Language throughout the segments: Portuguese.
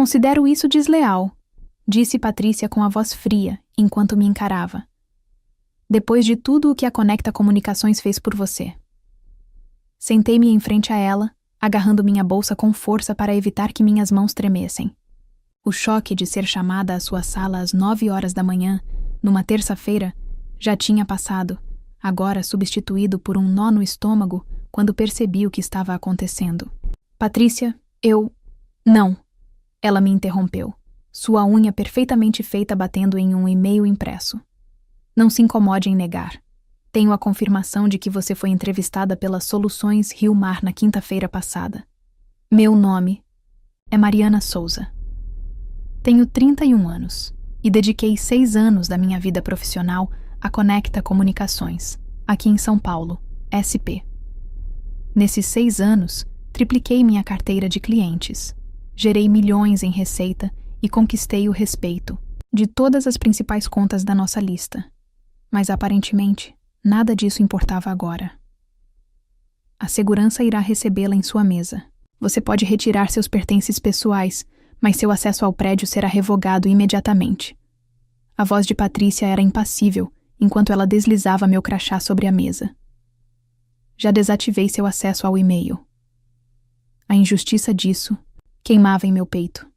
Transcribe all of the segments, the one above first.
Considero isso desleal, disse Patrícia com a voz fria, enquanto me encarava. Depois de tudo o que a Conecta Comunicações fez por você. Sentei-me em frente a ela, agarrando minha bolsa com força para evitar que minhas mãos tremessem. O choque de ser chamada à sua sala às 9 horas da manhã, numa terça-feira, já tinha passado, agora substituído por um nó no estômago quando percebi o que estava acontecendo. Patrícia, Não. Ela me interrompeu, sua unha perfeitamente feita batendo em um e-mail impresso. Não se incomode em negar. Tenho a confirmação de que você foi entrevistada pelas Soluções Rio Mar na quinta-feira passada. Meu nome é Mariana Souza. Tenho 31 anos e dediquei 6 anos da minha vida profissional à Conecta Comunicações, aqui em São Paulo, SP. Nesses 6 anos, tripliquei minha carteira de clientes, gerei milhões em receita e conquistei o respeito de todas as principais contas da nossa lista. Mas aparentemente, nada disso importava agora. A segurança irá recebê-la em sua mesa. Você pode retirar seus pertences pessoais, mas seu acesso ao prédio será revogado imediatamente. A voz de Patrícia era impassível, enquanto ela deslizava meu crachá sobre a mesa. Já desativei seu acesso ao e-mail. A injustiça disso queimava em meu peito.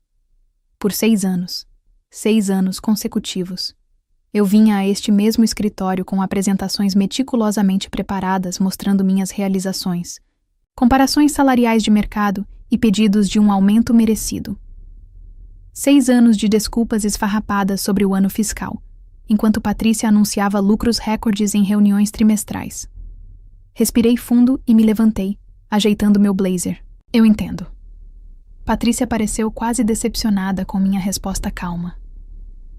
Por 6 anos, 6 anos consecutivos, eu vinha a este mesmo escritório com apresentações meticulosamente preparadas mostrando minhas realizações, comparações salariais de mercado e pedidos de um aumento merecido. 6 anos de desculpas esfarrapadas sobre o ano fiscal, enquanto Patrícia anunciava lucros recordes em reuniões trimestrais. Respirei fundo e me levantei, ajeitando meu blazer. Eu entendo. Patrícia pareceu quase decepcionada com minha resposta calma.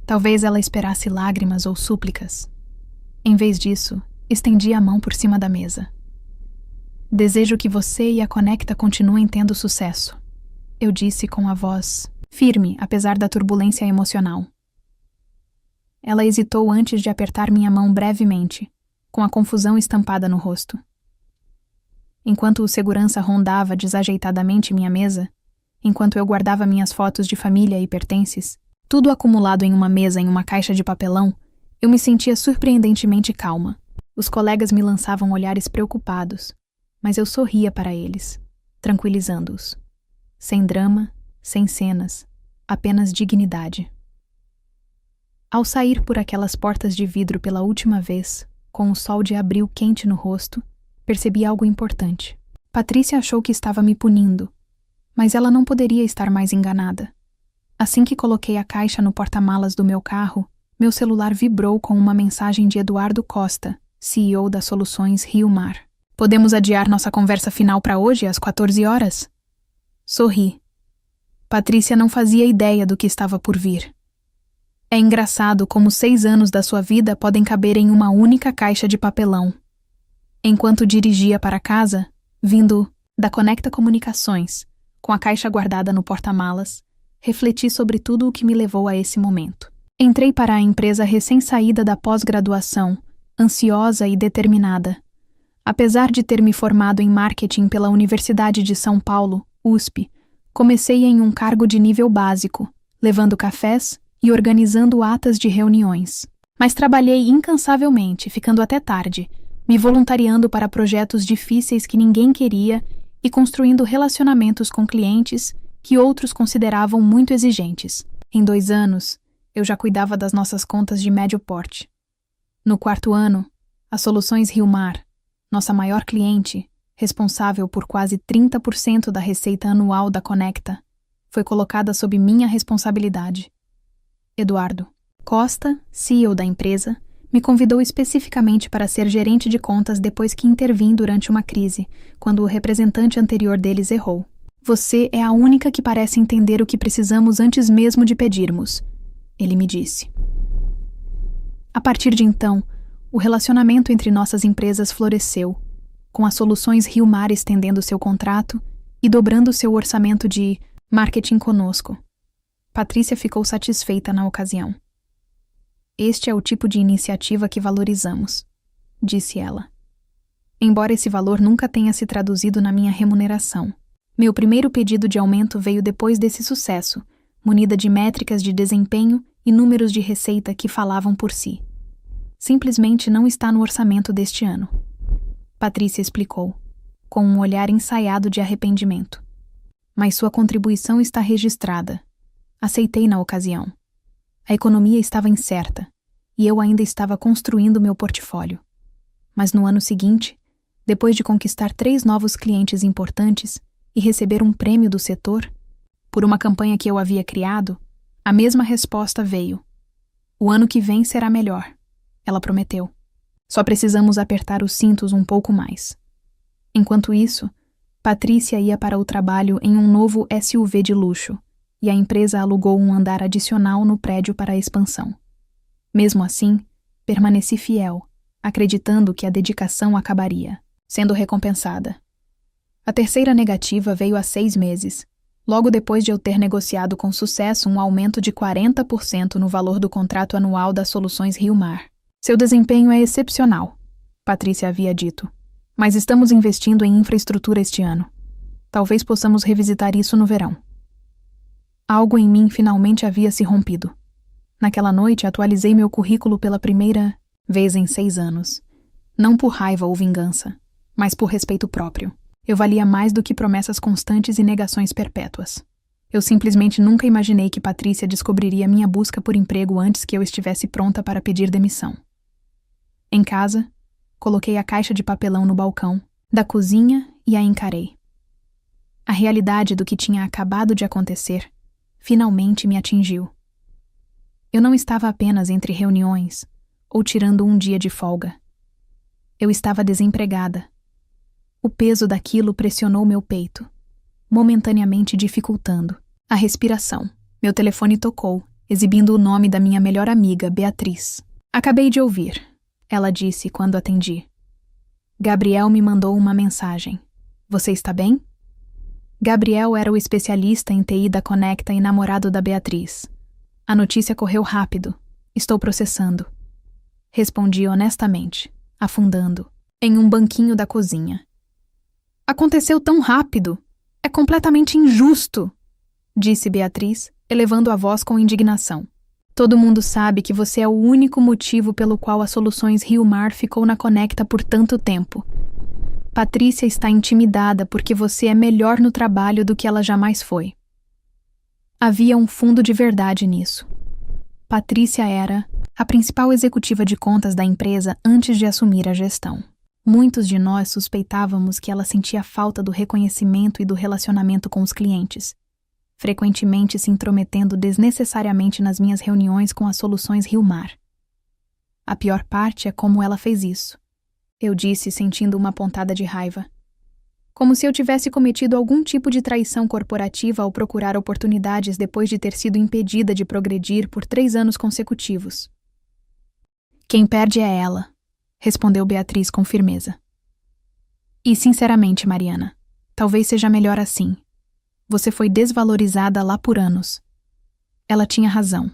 Talvez ela esperasse lágrimas ou súplicas. Em vez disso, estendi a mão por cima da mesa. Desejo que você e a Conecta continuem tendo sucesso, eu disse com a voz firme, apesar da turbulência emocional. Ela hesitou antes de apertar minha mão brevemente, com a confusão estampada no rosto. Enquanto o segurança rondava desajeitadamente minha mesa, enquanto eu guardava minhas fotos de família e pertences, tudo acumulado em uma mesa em uma caixa de papelão, eu me sentia surpreendentemente calma. Os colegas me lançavam olhares preocupados, mas eu sorria para eles, tranquilizando-os. Sem drama, sem cenas, apenas dignidade. Ao sair por aquelas portas de vidro pela última vez, com o sol de abril quente no rosto, percebi algo importante. Patrícia achou que estava me punindo, mas ela não poderia estar mais enganada. Assim que coloquei a caixa no porta-malas do meu carro, meu celular vibrou com uma mensagem de Eduardo Costa, CEO da Soluções Rio Mar. Podemos adiar nossa conversa final para hoje, às 14 horas? Sorri. Patrícia não fazia ideia do que estava por vir. É engraçado como 6 anos da sua vida podem caber em uma única caixa de papelão. Enquanto dirigia para casa, vindo da Conecta Comunicações, com a caixa guardada no porta-malas, refleti sobre tudo o que me levou a esse momento. Entrei para a empresa recém-saída da pós-graduação, ansiosa e determinada. Apesar de ter me formado em marketing pela Universidade de São Paulo, USP, comecei em um cargo de nível básico, levando cafés e organizando atas de reuniões. Mas trabalhei incansavelmente, ficando até tarde, me voluntariando para projetos difíceis que ninguém queria e construindo relacionamentos com clientes que outros consideravam muito exigentes. Em 2 anos, eu já cuidava das nossas contas de médio porte. No 4º ano, as Soluções Rio Mar, nossa maior cliente, responsável por quase 30% da receita anual da Conecta, foi colocada sob minha responsabilidade. Eduardo Costa, CEO da empresa, me convidou especificamente para ser gerente de contas depois que intervim durante uma crise, quando o representante anterior deles errou. Você é a única que parece entender o que precisamos antes mesmo de pedirmos, ele me disse. A partir de então, o relacionamento entre nossas empresas floresceu, com as Soluções Rio Mar estendendo seu contrato e dobrando seu orçamento de marketing conosco. Patrícia ficou satisfeita na ocasião. Este é o tipo de iniciativa que valorizamos, disse ela. Embora esse valor nunca tenha se traduzido na minha remuneração. Meu primeiro pedido de aumento veio depois desse sucesso, munida de métricas de desempenho e números de receita que falavam por si. Simplesmente não está no orçamento deste ano. Patrícia explicou, com um olhar ensaiado de arrependimento. Mas sua contribuição está registrada. Aceitei na ocasião. A economia estava incerta, e eu ainda estava construindo meu portfólio. Mas no ano seguinte, depois de conquistar 3 novos clientes importantes e receber um prêmio do setor, por uma campanha que eu havia criado, a mesma resposta veio. O ano que vem será melhor, ela prometeu. Só precisamos apertar os cintos um pouco mais. Enquanto isso, Patrícia ia para o trabalho em um novo SUV de luxo, e a empresa alugou um andar adicional no prédio para a expansão. Mesmo assim, permaneci fiel, acreditando que a dedicação acabaria, sendo recompensada. A terceira negativa veio há 6 meses, logo depois de eu ter negociado com sucesso um aumento de 40% no valor do contrato anual das Soluções Rio Mar. Seu desempenho é excepcional, Patrícia havia dito, mas estamos investindo em infraestrutura este ano. Talvez possamos revisitar isso no verão. Algo em mim finalmente havia se rompido. Naquela noite, atualizei meu currículo pela primeira vez em 6 anos. Não por raiva ou vingança, mas por respeito próprio. Eu valia mais do que promessas constantes e negações perpétuas. Eu simplesmente nunca imaginei que Patrícia descobriria minha busca por emprego antes que eu estivesse pronta para pedir demissão. Em casa, coloquei a caixa de papelão no balcão da cozinha e a encarei. A realidade do que tinha acabado de acontecer finalmente me atingiu. Eu não estava apenas entre reuniões ou tirando um dia de folga. Eu estava desempregada. O peso daquilo pressionou meu peito, momentaneamente dificultando a respiração. Meu telefone tocou, exibindo o nome da minha melhor amiga, Beatriz. Acabei de ouvir, ela disse quando atendi. Gabriel me mandou uma mensagem. Você está bem? Gabriel era o especialista em TI da Conecta e namorado da Beatriz. A notícia correu rápido. Estou processando. Respondi honestamente, afundando em um banquinho da cozinha. Aconteceu tão rápido. É completamente injusto, disse Beatriz, elevando a voz com indignação. Todo mundo sabe que você é o único motivo pelo qual a Soluções Rio Mar ficou na Conecta por tanto tempo. Patrícia está intimidada porque você é melhor no trabalho do que ela jamais foi. Havia um fundo de verdade nisso. Patrícia era a principal executiva de contas da empresa antes de assumir a gestão. Muitos de nós suspeitávamos que ela sentia falta do reconhecimento e do relacionamento com os clientes, frequentemente se intrometendo desnecessariamente nas minhas reuniões com as Soluções Rio Mar. A pior parte é como ela fez isso, eu disse, sentindo uma pontada de raiva. Como se eu tivesse cometido algum tipo de traição corporativa ao procurar oportunidades depois de ter sido impedida de progredir por 3 anos consecutivos. Quem perde é ela, respondeu Beatriz com firmeza. E sinceramente, Mariana, talvez seja melhor assim. Você foi desvalorizada lá por anos. Ela tinha razão.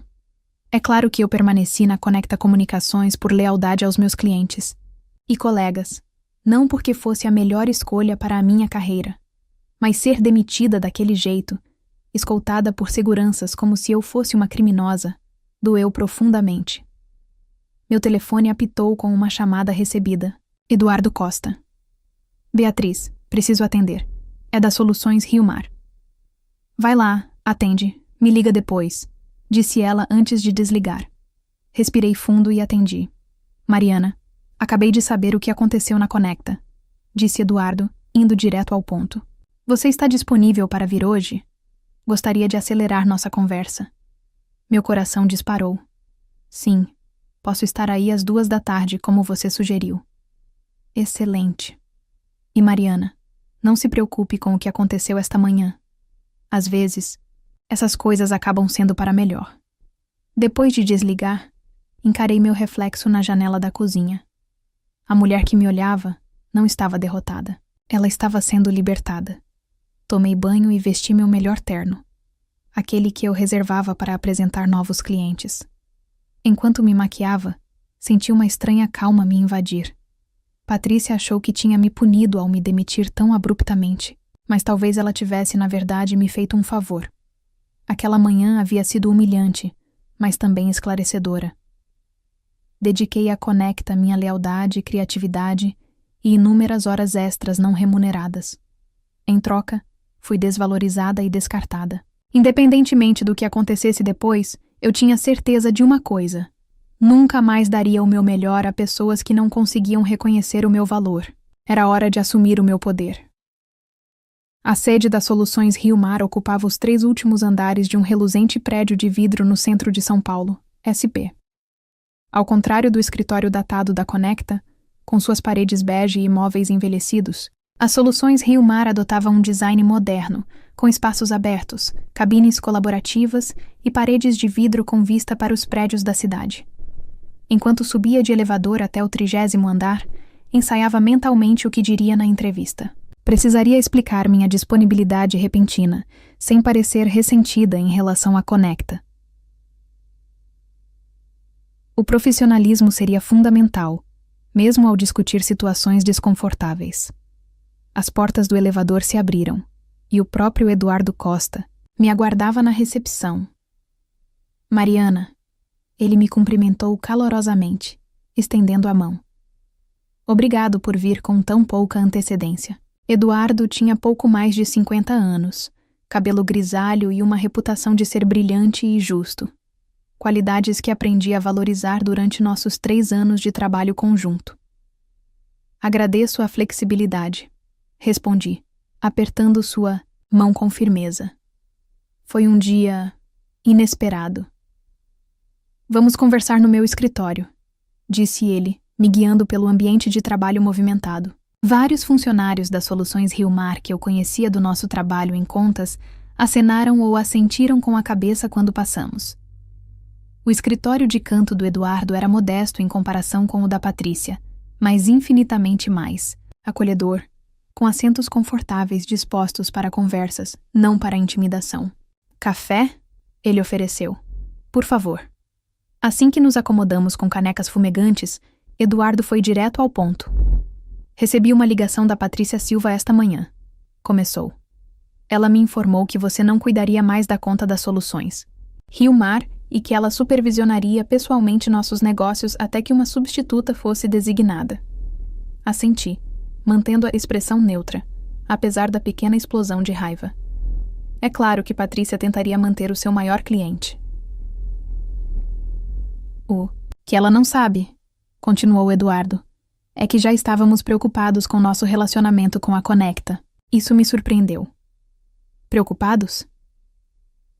É claro que eu permaneci na Conecta Comunicações por lealdade aos meus clientes e colegas, não porque fosse a melhor escolha para a minha carreira, mas ser demitida daquele jeito, escoltada por seguranças como se eu fosse uma criminosa, doeu profundamente. Meu telefone apitou com uma chamada recebida. Eduardo Costa. Beatriz, preciso atender. É das Soluções Rio Mar. Vai lá, atende, me liga depois, disse ela antes de desligar. Respirei fundo e atendi. Mariana, acabei de saber o que aconteceu na Conecta, disse Eduardo, indo direto ao ponto. Você está disponível para vir hoje? Gostaria de acelerar nossa conversa. Meu coração disparou. Sim, posso estar aí às 2 da tarde, como você sugeriu. Excelente. E Mariana, não se preocupe com o que aconteceu esta manhã. Às vezes, essas coisas acabam sendo para melhor. Depois de desligar, encarei meu reflexo na janela da cozinha. A mulher que me olhava não estava derrotada. Ela estava sendo libertada. Tomei banho e vesti meu melhor terno, aquele que eu reservava para apresentar novos clientes. Enquanto me maquiava, senti uma estranha calma me invadir. Patrícia achou que tinha me punido ao me demitir tão abruptamente, mas talvez ela tivesse, na verdade, me feito um favor. Aquela manhã havia sido humilhante, mas também esclarecedora. Dediquei à Conecta minha lealdade e criatividade e inúmeras horas extras não remuneradas. Em troca, fui desvalorizada e descartada. Independentemente do que acontecesse depois, eu tinha certeza de uma coisa: nunca mais daria o meu melhor a pessoas que não conseguiam reconhecer o meu valor. Era hora de assumir o meu poder. A sede das Soluções Rio Mar ocupava os 3 últimos andares de um reluzente prédio de vidro no centro de São Paulo, SP. Ao contrário do escritório datado da Conecta, com suas paredes bege e móveis envelhecidos, as Soluções Rio Mar adotavam um design moderno, com espaços abertos, cabines colaborativas e paredes de vidro com vista para os prédios da cidade. Enquanto subia de elevador até o 30º andar, ensaiava mentalmente o que diria na entrevista. Precisaria explicar minha disponibilidade repentina, sem parecer ressentida em relação à Conecta. O profissionalismo seria fundamental, mesmo ao discutir situações desconfortáveis. As portas do elevador se abriram, e o próprio Eduardo Costa me aguardava na recepção. Mariana, ele me cumprimentou calorosamente, estendendo a mão. Obrigado por vir com tão pouca antecedência. Eduardo tinha pouco mais de 50 anos, cabelo grisalho e uma reputação de ser brilhante e justo. Qualidades que aprendi a valorizar durante nossos 3 anos de trabalho conjunto. Agradeço a flexibilidade, respondi, apertando sua mão com firmeza. Foi um dia inesperado. Vamos conversar no meu escritório, disse ele, me guiando pelo ambiente de trabalho movimentado. Vários funcionários das Soluções Rio Mar que eu conhecia do nosso trabalho em contas acenaram ou assentiram com a cabeça quando passamos. O escritório de canto do Eduardo era modesto em comparação com o da Patrícia, mas infinitamente mais acolhedor, com assentos confortáveis dispostos para conversas, não para intimidação. Café? Ele ofereceu. Por favor. Assim que nos acomodamos com canecas fumegantes, Eduardo foi direto ao ponto. Recebi uma ligação da Patrícia Silva esta manhã. Começou. Ela me informou que você não cuidaria mais da conta das Soluções Rio Mar e que ela supervisionaria pessoalmente nossos negócios até que uma substituta fosse designada. Assenti, mantendo a expressão neutra, apesar da pequena explosão de raiva. É claro que Patrícia tentaria manter o seu maior cliente. O que ela não sabe, continuou Eduardo, é que já estávamos preocupados com nosso relacionamento com a Conecta. Isso me surpreendeu. Preocupados?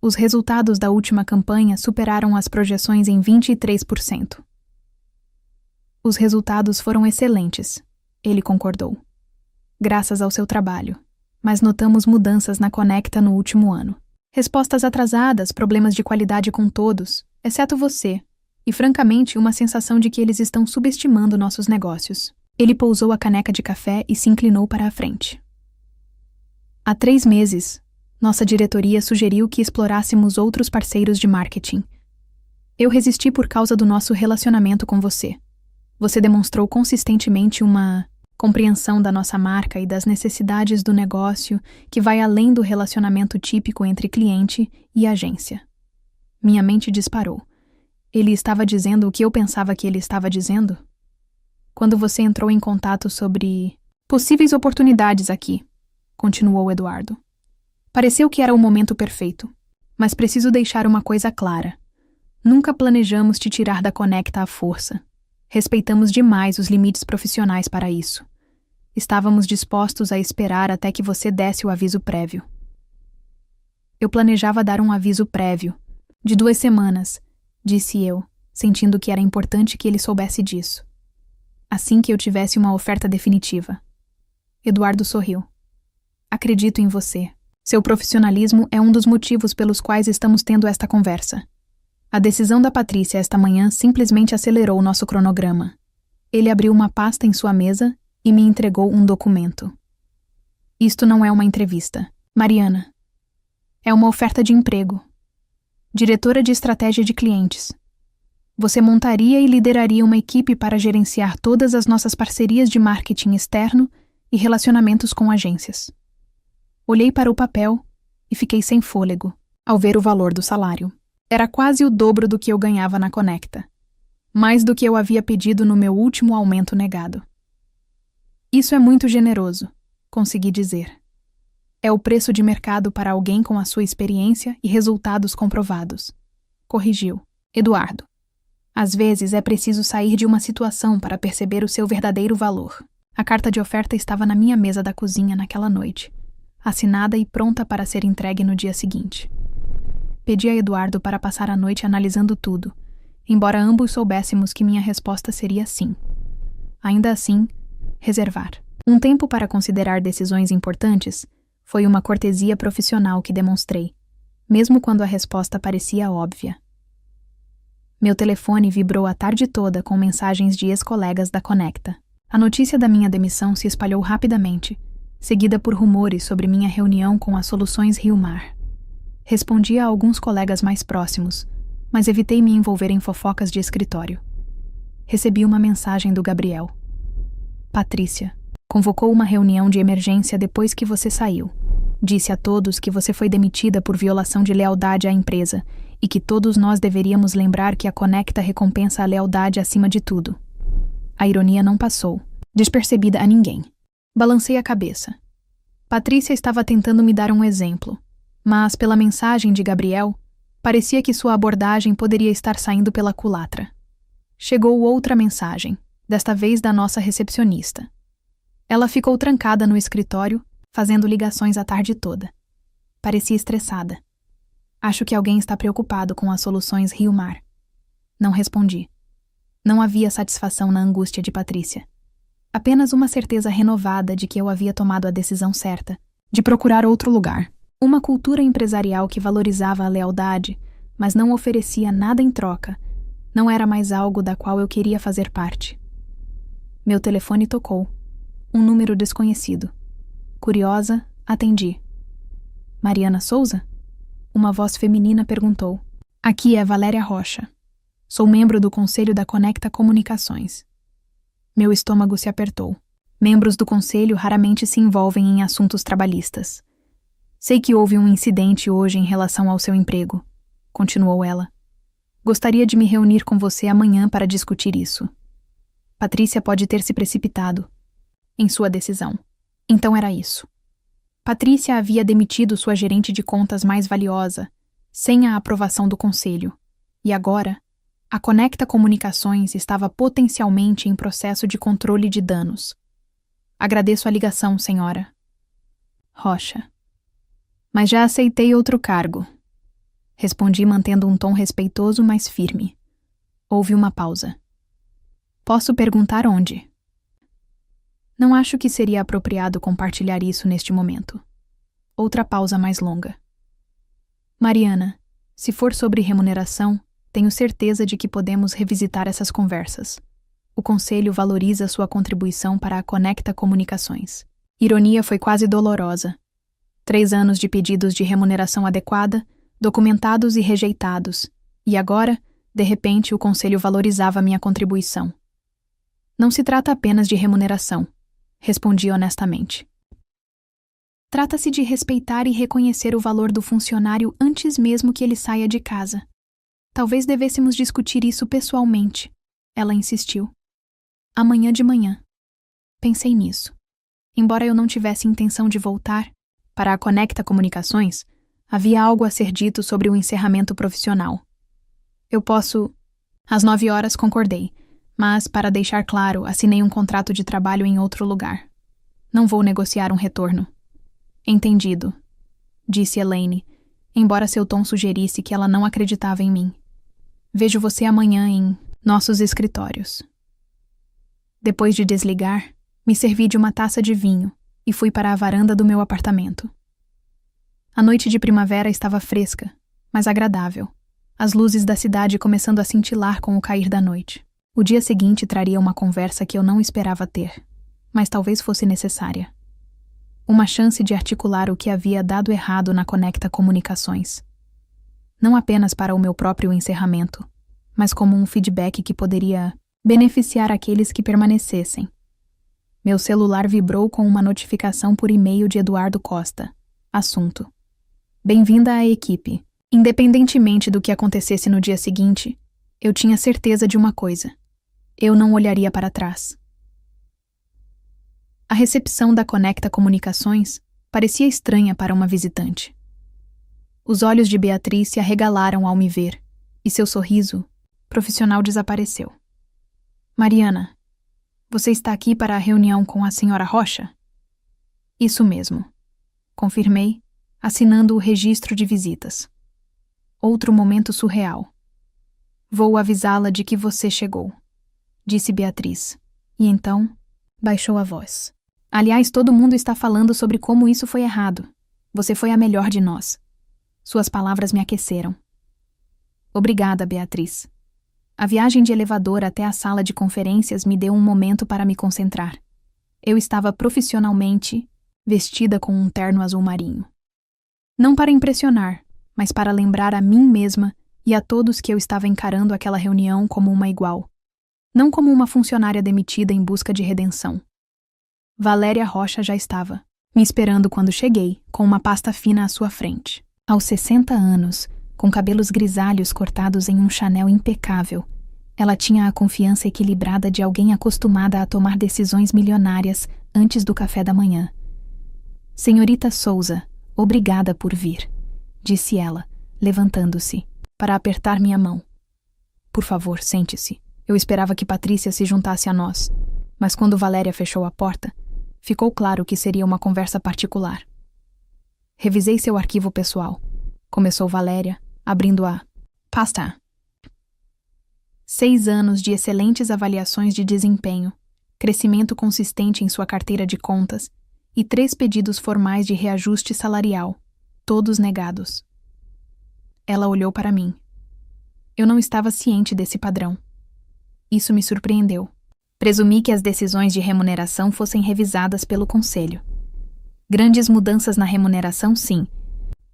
Os resultados da última campanha superaram as projeções em 23%. Os resultados foram excelentes, ele concordou. Graças ao seu trabalho. Mas notamos mudanças na Conecta no último ano. Respostas atrasadas, problemas de qualidade com todos, exceto você. E, francamente, uma sensação de que eles estão subestimando nossos negócios. Ele pousou a caneca de café e se inclinou para a frente. Há 3 meses, nossa diretoria sugeriu que explorássemos outros parceiros de marketing. Eu resisti por causa do nosso relacionamento com você. Você demonstrou consistentemente uma compreensão da nossa marca e das necessidades do negócio que vai além do relacionamento típico entre cliente e agência. Minha mente disparou. Ele estava dizendo o que eu pensava que ele estava dizendo? Quando você entrou em contato sobre possíveis oportunidades aqui, continuou Eduardo. Pareceu que era o momento perfeito, mas preciso deixar uma coisa clara. Nunca planejamos te tirar da Conecta à força. Respeitamos demais os limites profissionais para isso. Estávamos dispostos a esperar até que você desse o aviso prévio. Eu planejava dar um aviso prévio, de 2 semanas, disse eu, sentindo que era importante que ele soubesse disso. Assim que eu tivesse uma oferta definitiva. Eduardo sorriu. Acredito em você. Seu profissionalismo é um dos motivos pelos quais estamos tendo esta conversa. A decisão da Patrícia esta manhã simplesmente acelerou o nosso cronograma. Ele abriu uma pasta em sua mesa e me entregou um documento. Isto não é uma entrevista, Mariana. É uma oferta de emprego. Diretora de estratégia de clientes. Você montaria e lideraria uma equipe para gerenciar todas as nossas parcerias de marketing externo e relacionamentos com agências. Olhei para o papel e fiquei sem fôlego. ao ver o valor do salário. Era quase o dobro do que eu ganhava na Conecta. Mais do que eu havia pedido no meu último aumento negado. Isso é muito generoso, consegui dizer. É o preço de mercado para alguém com a sua experiência e resultados comprovados. Corrigiu Eduardo. Às vezes é preciso sair de uma situação para perceber o seu verdadeiro valor. A carta de oferta estava na minha mesa da cozinha naquela noite, assinada e pronta para ser entregue no dia seguinte. Pedi a Eduardo para passar a noite analisando tudo, embora ambos soubéssemos que minha resposta seria sim. Ainda assim, reservar um tempo para considerar decisões importantes foi uma cortesia profissional que demonstrei, mesmo quando a resposta parecia óbvia. Meu telefone vibrou a tarde toda com mensagens de ex-colegas da Conecta. A notícia da minha demissão se espalhou rapidamente, seguida por rumores sobre minha reunião com as Soluções Rio Mar. Respondi a alguns colegas mais próximos, mas evitei me envolver em fofocas de escritório. Recebi uma mensagem do Gabriel. Patrícia, convocou uma reunião de emergência depois que você saiu. Disse a todos que você foi demitida por violação de lealdade à empresa e que todos nós deveríamos lembrar que a Conecta recompensa a lealdade acima de tudo. A ironia não passou, despercebida a ninguém. Balancei a cabeça. Patrícia estava tentando me dar um exemplo, mas pela mensagem de Gabriel, parecia que sua abordagem poderia estar saindo pela culatra. Chegou outra mensagem, desta vez da nossa recepcionista. Ela ficou trancada no escritório, fazendo ligações a tarde toda. Parecia estressada. Acho que alguém está preocupado com as Soluções Rio Mar. Não respondi. Não havia satisfação na angústia de Patrícia. Apenas uma certeza renovada de que eu havia tomado a decisão certa, de procurar outro lugar. Uma cultura empresarial que valorizava a lealdade, mas não oferecia nada em troca, não era mais algo da qual eu queria fazer parte. Meu telefone tocou. Um número desconhecido. Curiosa, atendi. Mariana Souza? Uma voz feminina perguntou. Aqui é Valéria Rocha. Sou membro do Conselho da Conecta Comunicações. Meu estômago se apertou. Membros do Conselho raramente se envolvem em assuntos trabalhistas. Sei que houve um incidente hoje em relação ao seu emprego, continuou ela. Gostaria de me reunir com você amanhã para discutir isso. Patrícia pode ter se precipitado em sua decisão. Então era isso. Patrícia havia demitido sua gerente de contas mais valiosa, sem a aprovação do conselho. E agora, a Conecta Comunicações estava potencialmente em processo de controle de danos. Agradeço a ligação, senhora. Rocha. Mas já aceitei outro cargo. Respondi mantendo um tom respeitoso, mas firme. Houve uma pausa. Posso perguntar onde? Não acho que seria apropriado compartilhar isso neste momento. Outra pausa mais longa. Mariana, se for sobre remuneração, tenho certeza de que podemos revisitar essas conversas. O Conselho valoriza sua contribuição para a Conecta Comunicações. Ironia foi quase dolorosa. 3 anos de pedidos de remuneração adequada, documentados e rejeitados. E agora, de repente, o Conselho valorizava minha contribuição. Não se trata apenas de remuneração, respondi honestamente. Trata-se de respeitar e reconhecer o valor do funcionário antes mesmo que ele saia de casa. Talvez devêssemos discutir isso pessoalmente, ela insistiu. Amanhã de manhã. Pensei nisso. Embora eu não tivesse intenção de voltar, para a Conecta Comunicações, havia algo a ser dito sobre o encerramento profissional. Eu posso... Às 9 horas concordei, mas, para deixar claro, assinei um contrato de trabalho em outro lugar. Não vou negociar um retorno. Entendido, disse Elaine, embora seu tom sugerisse que ela não acreditava em mim. Vejo você amanhã em nossos escritórios. Depois de desligar, me servi de uma taça de vinho e fui para a varanda do meu apartamento. A noite de primavera estava fresca, mas agradável, as luzes da cidade começando a cintilar com o cair da noite. O dia seguinte traria uma conversa que eu não esperava ter, mas talvez fosse necessária. Uma chance de articular o que havia dado errado na Conecta Comunicações. Não apenas para o meu próprio encerramento, mas como um feedback que poderia beneficiar aqueles que permanecessem. Meu celular vibrou com uma notificação por e-mail de Eduardo Costa. Assunto: Bem-vinda à equipe. Independentemente do que acontecesse no dia seguinte, eu tinha certeza de uma coisa: eu não olharia para trás. A recepção da Conecta Comunicações parecia estranha para uma visitante. Os olhos de Beatriz se arregalaram ao me ver, e seu sorriso profissional desapareceu. Mariana, você está aqui para a reunião com a senhora Rocha? Isso mesmo, confirmei, assinando o registro de visitas. Outro momento surreal. Vou avisá-la de que você chegou, disse Beatriz, e então baixou a voz. Aliás, todo mundo está falando sobre como isso foi errado. Você foi a melhor de nós. Suas palavras me aqueceram. Obrigada, Beatriz. A viagem de elevador até a sala de conferências me deu um momento para me concentrar. Eu estava profissionalmente vestida com um terno azul marinho. Não para impressionar, mas para lembrar a mim mesma e a todos que eu estava encarando aquela reunião como uma igual. Não como uma funcionária demitida em busca de redenção. Valéria Rocha já estava me esperando quando cheguei, com uma pasta fina à sua frente. Aos 60 anos, com cabelos grisalhos cortados em um Chanel impecável, ela tinha a confiança equilibrada de alguém acostumada a tomar decisões milionárias antes do café da manhã. Senhorita Souza, obrigada por vir, disse ela, levantando-se, para apertar minha mão. Por favor, sente-se. Eu esperava que Patrícia se juntasse a nós, mas quando Valéria fechou a porta, ficou claro que seria uma conversa particular. Revisei seu arquivo pessoal, começou Valéria, abrindo a pasta. 6 anos de excelentes avaliações de desempenho, crescimento consistente em sua carteira de contas e 3 pedidos formais de reajuste salarial, todos negados. Ela olhou para mim. Eu não estava ciente desse padrão. Isso me surpreendeu. Presumi que as decisões de remuneração fossem revisadas pelo conselho. Grandes mudanças na remuneração, sim,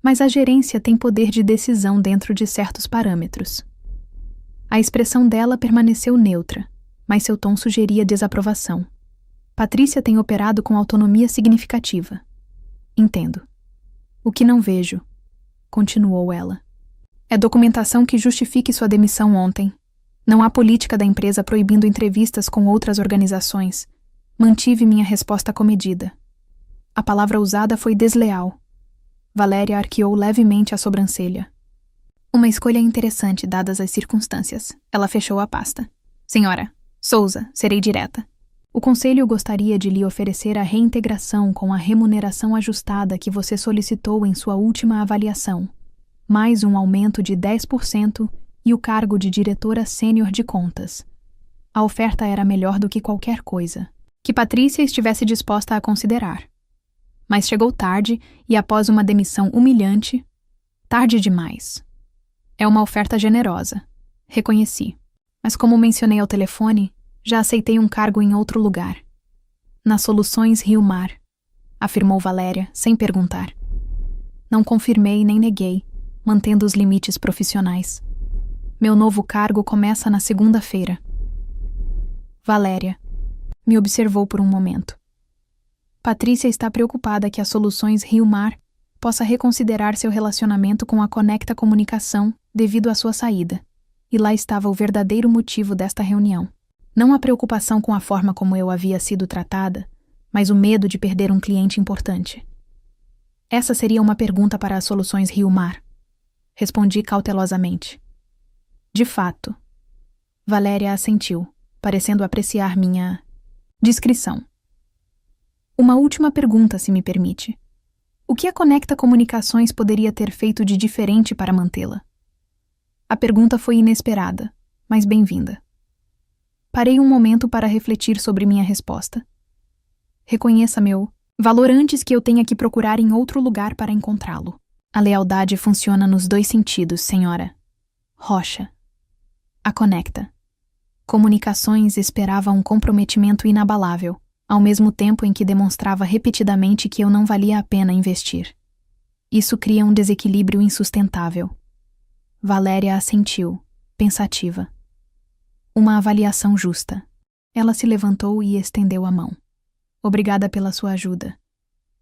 mas a gerência tem poder de decisão dentro de certos parâmetros. A expressão dela permaneceu neutra, mas seu tom sugeria desaprovação. Patrícia tem operado com autonomia significativa. Entendo. O que não vejo, continuou ela, é documentação que justifique sua demissão ontem. Não há política da empresa proibindo entrevistas com outras organizações. Mantive minha resposta comedida. A palavra usada foi desleal. Valéria arqueou levemente a sobrancelha. Uma escolha interessante, dadas as circunstâncias. Ela fechou a pasta. Senhora Souza, serei direta. O conselho gostaria de lhe oferecer a reintegração com a remuneração ajustada que você solicitou em sua última avaliação, mais um aumento de 10% e o cargo de diretora sênior de contas. A oferta era melhor do que qualquer coisa que Patrícia estivesse disposta a considerar. Mas chegou tarde e após uma demissão humilhante, tarde demais. É uma oferta generosa, reconheci. Mas como mencionei ao telefone, já aceitei um cargo em outro lugar. Nas Soluções Rio Mar, afirmou Valéria, sem perguntar. Não confirmei nem neguei, mantendo os limites profissionais. Meu novo cargo começa na segunda-feira. Valéria me observou por um momento. Patrícia está preocupada que a Soluções Rio Mar possa reconsiderar seu relacionamento com a Conecta Comunicação devido à sua saída. E lá estava o verdadeiro motivo desta reunião. Não a preocupação com a forma como eu havia sido tratada, mas o medo de perder um cliente importante. Essa seria uma pergunta para as Soluções Rio Mar. Respondi cautelosamente. De fato. Valéria assentiu, parecendo apreciar minha discrição. Uma última pergunta, se me permite. O que a Conecta Comunicações poderia ter feito de diferente para mantê-la? A pergunta foi inesperada, mas bem-vinda. Parei um momento para refletir sobre minha resposta. Reconheça meu valor antes que eu tenha que procurar em outro lugar para encontrá-lo. A lealdade funciona nos 2 sentidos, senhora Rocha. A Conecta Comunicações esperava um comprometimento inabalável, ao mesmo tempo em que demonstrava repetidamente que eu não valia a pena investir. Isso cria um desequilíbrio insustentável. Valéria assentiu, pensativa. Uma avaliação justa. Ela se levantou e estendeu a mão. Obrigada pela sua ajuda.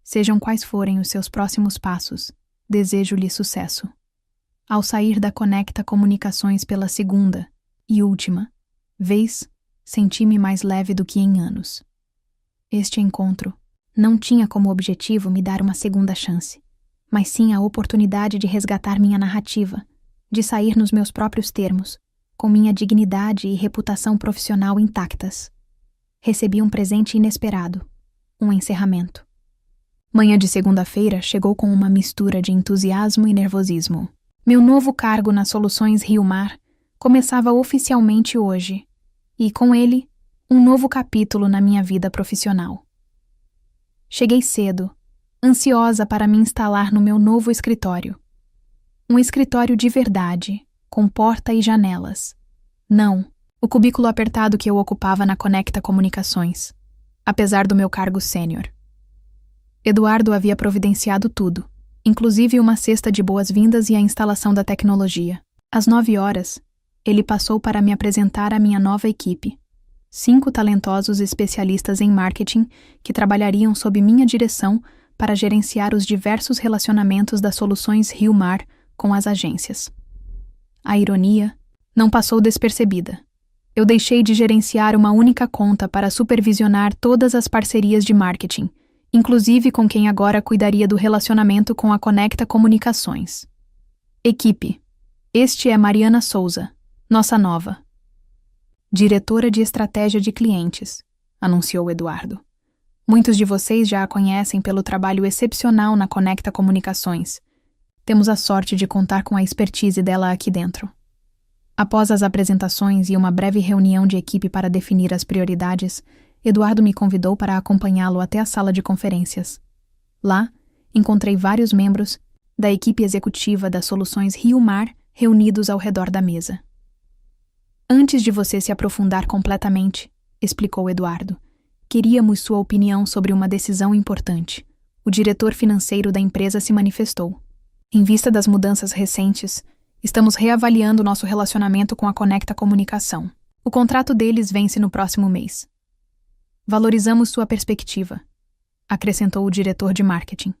Sejam quais forem os seus próximos passos, desejo-lhe sucesso. Ao sair da Conecta Comunicações pela segunda e última vez, senti-me mais leve do que em anos. Este encontro não tinha como objetivo me dar uma segunda chance, mas sim a oportunidade de resgatar minha narrativa, de sair nos meus próprios termos, com minha dignidade e reputação profissional intactas. Recebi um presente inesperado, um encerramento. Manhã de segunda-feira chegou com uma mistura de entusiasmo e nervosismo. Meu novo cargo nas Soluções Rio Mar começava oficialmente hoje, e com ele, um novo capítulo na minha vida profissional. Cheguei cedo, ansiosa para me instalar no meu novo escritório. Um escritório de verdade, com porta e janelas. Não, o cubículo apertado que eu ocupava na Conecta Comunicações, apesar do meu cargo sênior. Eduardo havia providenciado tudo, inclusive uma cesta de boas-vindas e a instalação da tecnologia. Às 9h, ele passou para me apresentar a minha nova equipe. 5 talentosos especialistas em marketing que trabalhariam sob minha direção para gerenciar os diversos relacionamentos das Soluções Rio Mar com as agências. A ironia não passou despercebida. Eu deixei de gerenciar uma única conta para supervisionar todas as parcerias de marketing, inclusive com quem agora cuidaria do relacionamento com a Conecta Comunicações. Equipe: este é Mariana Souza, nossa nova diretora de estratégia de clientes, anunciou Eduardo. Muitos de vocês já a conhecem pelo trabalho excepcional na Conecta Comunicações. Temos a sorte de contar com a expertise dela aqui dentro. Após as apresentações e uma breve reunião de equipe para definir as prioridades, Eduardo me convidou para acompanhá-lo até a sala de conferências. Lá, encontrei vários membros da equipe executiva das Soluções Rio Mar reunidos ao redor da mesa. Antes de você se aprofundar completamente, explicou Eduardo, queríamos sua opinião sobre uma decisão importante. O diretor financeiro da empresa se manifestou. Em vista das mudanças recentes, estamos reavaliando nosso relacionamento com a Conecta Comunicação. O contrato deles vence no próximo mês. Valorizamos sua perspectiva, acrescentou o diretor de marketing.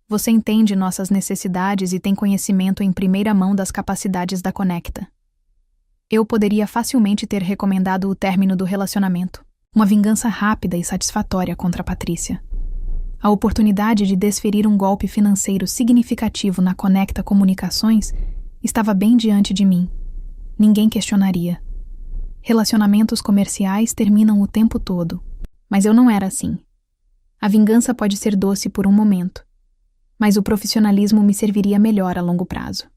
Você entende nossas necessidades e tem conhecimento em primeira mão das capacidades da Conecta. Eu poderia facilmente ter recomendado o término do relacionamento, uma vingança rápida e satisfatória contra Patrícia. A oportunidade de desferir um golpe financeiro significativo na Conecta Comunicações estava bem diante de mim. Ninguém questionaria. Relacionamentos comerciais terminam o tempo todo, mas eu não era assim. A vingança pode ser doce por um momento, mas o profissionalismo me serviria melhor a longo prazo.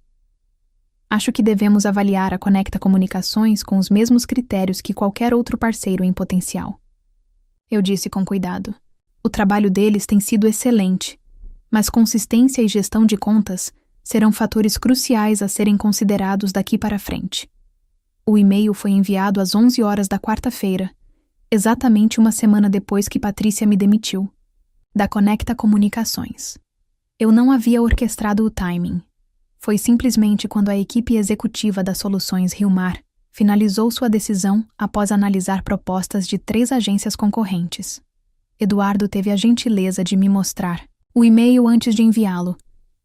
Acho que devemos avaliar a Conecta Comunicações com os mesmos critérios que qualquer outro parceiro em potencial. Eu disse com cuidado. O trabalho deles tem sido excelente, mas consistência e gestão de contas serão fatores cruciais a serem considerados daqui para frente. O e-mail foi enviado às 11h da quarta-feira, exatamente uma semana depois que Patrícia me demitiu, da Conecta Comunicações. Eu não havia orquestrado o timing. Foi simplesmente quando a equipe executiva das Soluções Rio Mar finalizou sua decisão após analisar propostas de 3 agências concorrentes. Eduardo teve a gentileza de me mostrar o e-mail antes de enviá-lo,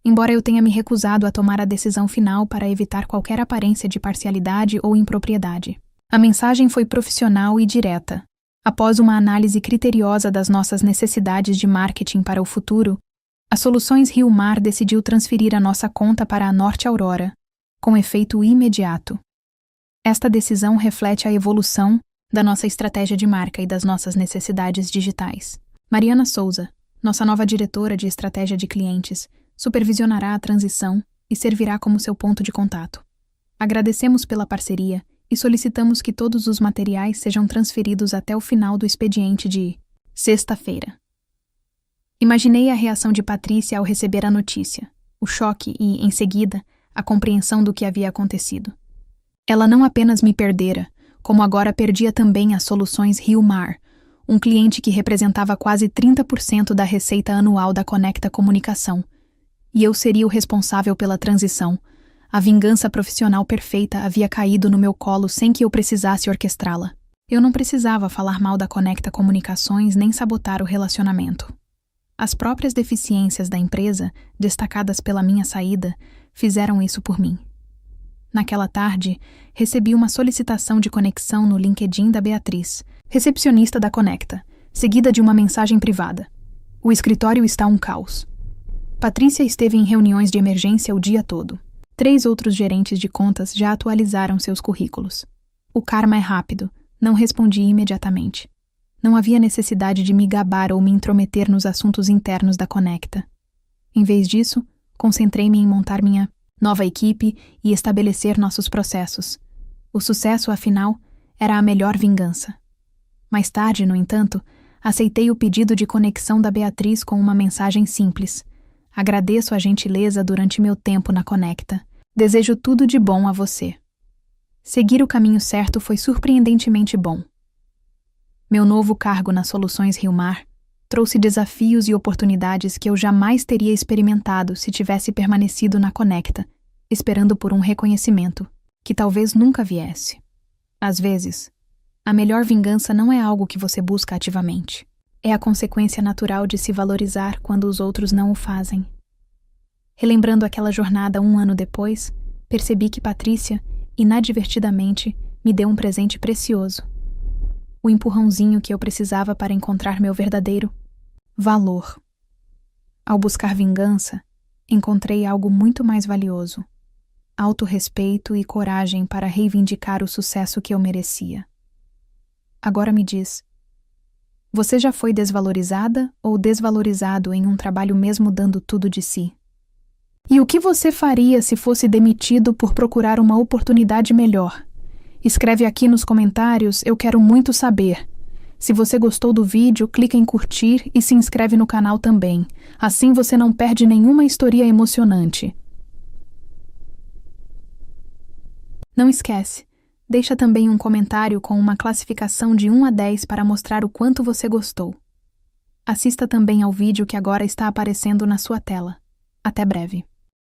embora eu tenha me recusado a tomar a decisão final para evitar qualquer aparência de parcialidade ou impropriedade. A mensagem foi profissional e direta. Após uma análise criteriosa das nossas necessidades de marketing para o futuro, a Soluções Rio Mar decidiu transferir a nossa conta para a Norte Aurora, com efeito imediato. Esta decisão reflete a evolução da nossa estratégia de marca e das nossas necessidades digitais. Mariana Souza, nossa nova diretora de estratégia de clientes, supervisionará a transição e servirá como seu ponto de contato. Agradecemos pela parceria e solicitamos que todos os materiais sejam transferidos até o final do expediente de sexta-feira. Imaginei a reação de Patrícia ao receber a notícia, o choque e, em seguida, a compreensão do que havia acontecido. Ela não apenas me perdera, como agora perdia também as Soluções Rio Mar, um cliente que representava quase 30% da receita anual da Conecta Comunicação, e eu seria o responsável pela transição. A vingança profissional perfeita havia caído no meu colo sem que eu precisasse orquestrá-la. Eu não precisava falar mal da Conecta Comunicações nem sabotar o relacionamento. As próprias deficiências da empresa, destacadas pela minha saída, fizeram isso por mim. Naquela tarde, recebi uma solicitação de conexão no LinkedIn da Beatriz, recepcionista da Conecta, seguida de uma mensagem privada. O escritório está um caos. Patrícia esteve em reuniões de emergência o dia todo. 3 outros gerentes de contas já atualizaram seus currículos. O karma é rápido, não respondi imediatamente. Não havia necessidade de me gabar ou me intrometer nos assuntos internos da Conecta. Em vez disso, concentrei-me em montar minha nova equipe e estabelecer nossos processos. O sucesso, afinal, era a melhor vingança. Mais tarde, no entanto, aceitei o pedido de conexão da Beatriz com uma mensagem simples. Agradeço a gentileza durante meu tempo na Conecta. Desejo tudo de bom a você. Seguir o caminho certo foi surpreendentemente bom. Meu novo cargo nas Soluções Rio Mar trouxe desafios e oportunidades que eu jamais teria experimentado se tivesse permanecido na Conecta, esperando por um reconhecimento, que talvez nunca viesse. Às vezes, a melhor vingança não é algo que você busca ativamente. É a consequência natural de se valorizar quando os outros não o fazem. Relembrando aquela jornada 1 ano depois, percebi que Patrícia, inadvertidamente, me deu um presente precioso. O empurrãozinho que eu precisava para encontrar meu verdadeiro valor. Ao buscar vingança, encontrei algo muito mais valioso: autorrespeito e coragem para reivindicar o sucesso que eu merecia. Agora me diz, você já foi desvalorizada ou desvalorizado em um trabalho mesmo dando tudo de si? E o que você faria se fosse demitido por procurar uma oportunidade melhor? Escreve aqui nos comentários, eu quero muito saber. Se você gostou do vídeo, clica em curtir e se inscreve no canal também. Assim você não perde nenhuma história emocionante. Não esquece, deixa também um comentário com uma classificação de 1 a 10 para mostrar o quanto você gostou. Assista também ao vídeo que agora está aparecendo na sua tela. Até breve.